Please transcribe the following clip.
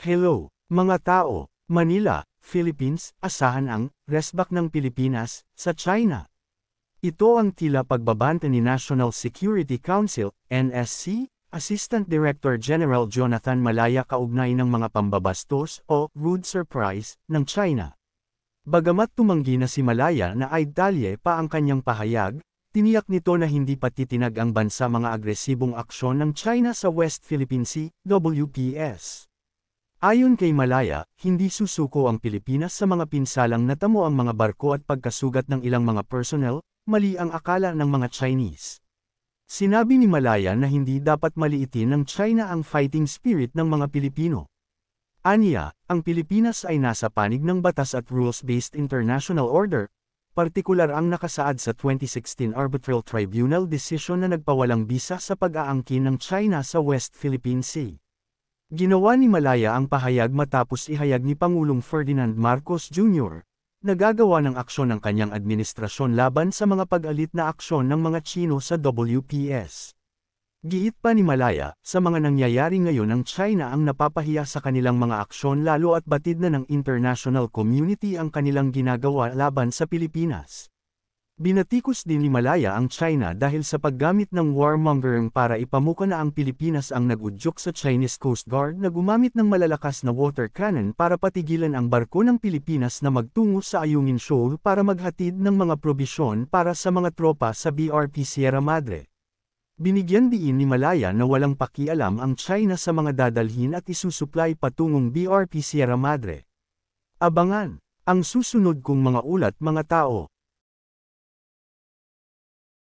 Hello, mga tao, Manila, Philippines, asahan ang resback ng Pilipinas sa China. Ito ang tila pagbabanta ni National Security Council, NSC, Assistant Director General Jonathan Malaya kaugnay ng mga pambabastos o rude surprise ng China. Bagamat tumanggi na si Malaya na ay dalye pa ang kanyang pahayag, tiniyak nito na hindi patitinag ang bansa mga agresibong aksyon ng China sa West Philippine Sea, WPS. Ayon kay Malaya, hindi susuko ang Pilipinas sa mga pinsalang natamo ang mga barko at pagkasugat ng ilang mga personnel, mali ang akala ng mga Chinese. Sinabi ni Malaya na hindi dapat maliitin ng China ang fighting spirit ng mga Pilipino. Aniya, ang Pilipinas ay nasa panig ng batas at rules-based international order, partikular ang nakasaad sa 2016 Arbitral Tribunal decision na nagpawalang bisa sa pag-aangkin ng China sa West Philippine Sea. Ginawa ni Malaya ang pahayag matapos ihayag ni Pangulong Ferdinand Marcos Jr. na gagawa ng aksyon ng kanyang administrasyon laban sa mga pag-alit na aksyon ng mga Tsino sa WPS. Giit pa ni Malaya, sa mga nangyayari ngayon ng China ang napapahiya sa kanilang mga aksyon lalo at batid na ng international community ang kanilang ginagawa laban sa Pilipinas. Binatikos din ni Malaya ang China dahil sa paggamit ng warmongering para ipamuka na ang Pilipinas ang nag-udyok sa Chinese Coast Guard na gumamit ng malalakas na water cannon para patigilan ang barko ng Pilipinas na magtungo sa Ayungin Shoal para maghatid ng mga probisyon para sa mga tropa sa BRP Sierra Madre. Binigyan diin ni Malaya na walang pakialam ang China sa mga dadalhin at isusupply patungong BRP Sierra Madre. Abangan ang susunod kong mga ulat mga tao.